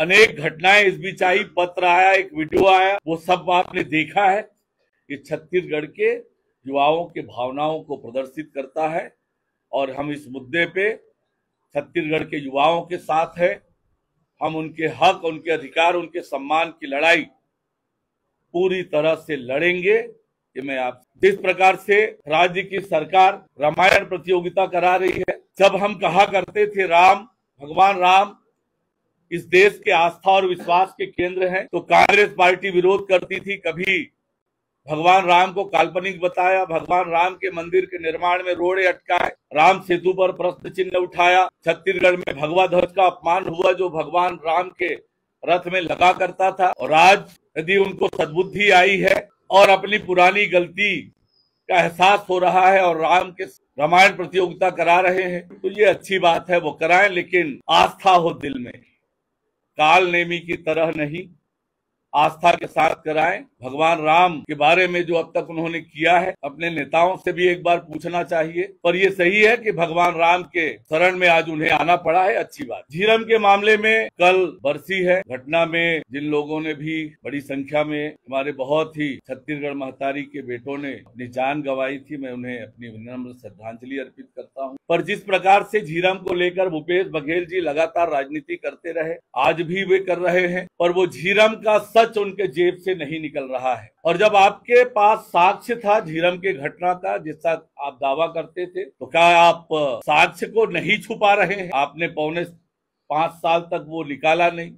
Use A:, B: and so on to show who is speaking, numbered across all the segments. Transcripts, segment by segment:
A: अनेक घटनाएं इस बीच आई, पत्र आया, एक वीडियो आया, वो सब आपने देखा है। ये छत्तीसगढ़ के युवाओं के भावनाओं को प्रदर्शित करता है और हम इस मुद्दे पे छत्तीसगढ़ के युवाओं के साथ है। हम उनके हक, उनके अधिकार, उनके सम्मान की लड़ाई पूरी तरह से लड़ेंगे। कि मैं आप जिस प्रकार से राज्य की सरकार रामायण प्रतियोगिता करा रही है, जब हम कहा करते थे भगवान राम इस देश के आस्था और विश्वास के केंद्र हैं, तो कांग्रेस पार्टी विरोध करती थी। कभी भगवान राम को काल्पनिक बताया, भगवान राम के मंदिर के निर्माण में रोड़े अटकाए, राम सेतु पर प्रश्न चिन्ह उठाया, छत्तीसगढ़ में भगवा ध्वज का अपमान हुआ जो भगवान राम के रथ में लगा करता था। और आज यदि उनको सद्बुद्धि आई है और अपनी पुरानी गलती का एहसास हो रहा है और रामायण प्रतियोगिता करा रहे हैं, तो ये अच्छी बात है, वो कराएं, लेकिन आस्था हो दिल में, काल नेमी की तरह नहीं, आस्था के साथ कराएं। भगवान राम के बारे में जो अब तक उन्होंने किया है, अपने नेताओं से भी एक बार पूछना चाहिए। पर ये सही है कि भगवान राम के शरण में आज उन्हें आना पड़ा है, अच्छी बात। झीरम के मामले में कल बरसी है, घटना में जिन लोगों ने भी बड़ी संख्या में हमारे बहुत ही छत्तीसगढ़ महतारी के बेटों ने अपनी जान गंवाई थी, मैं उन्हें अपनी विनम्र श्रद्धांजलि अर्पित करता हूँ। पर जिस प्रकार से झीरम को लेकर भूपेश बघेल जी लगातार राजनीति करते रहे, आज भी वे कर रहे हैं, पर वो झीरम का सच उनके जेब से नहीं निकल रहा है। और जब आपके पास साक्ष्य था झीरम के घटना का, जिसका आप दावा करते थे, तो क्या आप साक्ष्य को नहीं छुपा रहे हैं? आपने पौने 5 साल तक वो निकाला नहीं,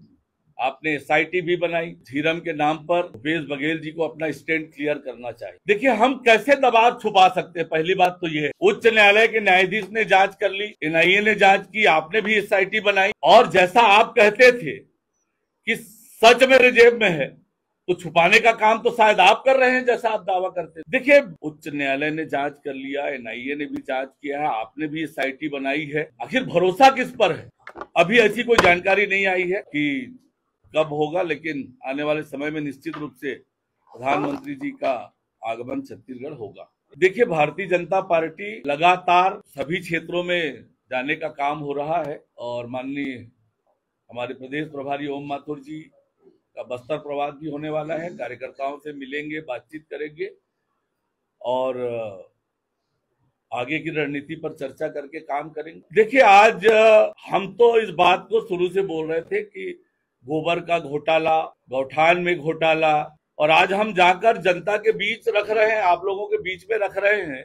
A: आपने SIT भी बनाई। झीरम के नाम पर भूपेश बघेल जी को अपना स्टैंड क्लियर करना चाहिए। देखिए, हम कैसे दबाव छुपा सकते हैं? पहली बात तो ये है, उच्च न्यायालय के न्यायाधीश ने जांच कर ली, NIA ने जांच की, आपने भी SIT बनाई, और जैसा आप कहते थे कि सच मेरे जेब में है, तो छुपाने का काम तो शायद आप कर रहे हैं, जैसा आप दावा करते हैं। देखिए, उच्च न्यायालय ने जांच कर लिया, NIA ने भी जांच किया है, आपने भी SIT बनाई है, आखिर भरोसा किस पर है? अभी ऐसी कोई जानकारी नहीं आई है कि कब होगा, लेकिन आने वाले समय में निश्चित रूप से प्रधानमंत्री जी का आगमन छत्तीसगढ़ होगा। देखिए, भारतीय जनता पार्टी लगातार सभी क्षेत्रों में जाने का काम हो रहा है और माननीय हमारे प्रदेश प्रभारी ओम माथुर जी का बस्तर प्रवास भी होने वाला है। कार्यकर्ताओं से मिलेंगे, बातचीत करेंगे और आगे की रणनीति पर चर्चा करके काम करेंगे। देखिए, आज हम तो इस बात को शुरू से बोल रहे थे कि गोबर का घोटाला, गौठान में घोटाला, और आज हम जाकर जनता के बीच रख रहे हैं, आप लोगों के बीच में रख रहे हैं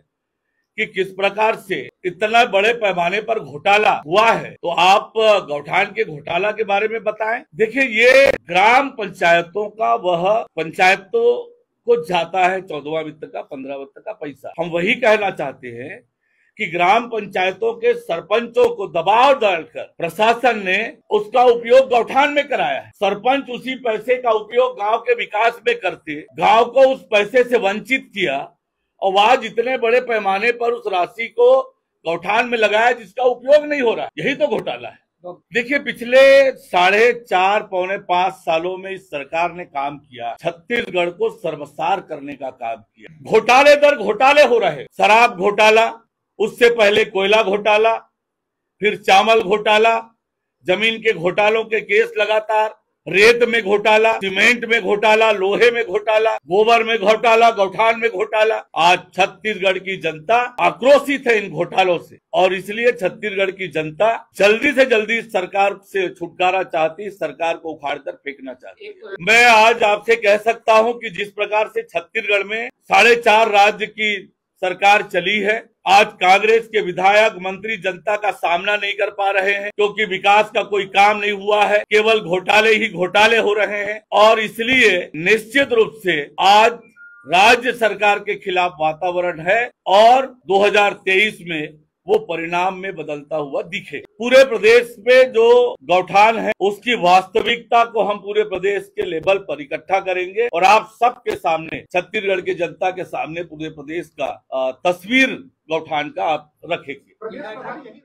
A: कि किस प्रकार से इतना बड़े पैमाने पर घोटाला हुआ है। तो आप गौठान के घोटाला के बारे में बताएं। देखिए, ये ग्राम पंचायतों का, वह पंचायतों को जाता है 14वां वित्त का, 15 वित्त का पैसा। हम वही कहना चाहते हैं कि ग्राम पंचायतों के सरपंचों को दबाव डालकर प्रशासन ने उसका उपयोग गौठान में कराया है। सरपंच उसी पैसे का उपयोग गांव के विकास में करते, गांव को उस पैसे से वंचित किया और आज इतने बड़े पैमाने पर उस राशि को गौठान में लगाया जिसका उपयोग नहीं हो रहा। यही तो घोटाला है। देखिए, पिछले 4.5 पौने 5 सालों में इस सरकार ने काम किया, छत्तीसगढ़ को सर्वसार करने का काम किया। घोटाले दर घोटाले हो रहे, शराब घोटाला, उससे पहले कोयला घोटाला, फिर चावल घोटाला, जमीन के घोटालों के केस लगातार, रेत में घोटाला, सीमेंट में घोटाला, लोहे में घोटाला, गोबर में घोटाला, गौठान में घोटाला। आज छत्तीसगढ़ की जनता आक्रोशित है इन घोटालों से और इसलिए छत्तीसगढ़ की जनता जल्दी से जल्दी सरकार से छुटकारा चाहती, सरकार को उखाड़ कर फेंकना चाहती। मैं आज आपसे कह सकता हूं कि जिस प्रकार से छत्तीसगढ़ में 4.5 राज्य की सरकार चली है, आज कांग्रेस के विधायक मंत्री जनता का सामना नहीं कर पा रहे हैं क्योंकि विकास का कोई काम नहीं हुआ है, केवल घोटाले ही घोटाले हो रहे हैं। और इसलिए निश्चित रूप से आज राज्य सरकार के खिलाफ वातावरण है और 2023 में वो परिणाम में बदलता हुआ दिखे। पूरे प्रदेश में जो गौठान है उसकी वास्तविकता को हम पूरे प्रदेश के लेवल पर इकट्ठा करेंगे और आप सबके सामने, छत्तीसगढ़ की जनता के सामने पूरे प्रदेश का तस्वीर गौठान का आप रखेंगे।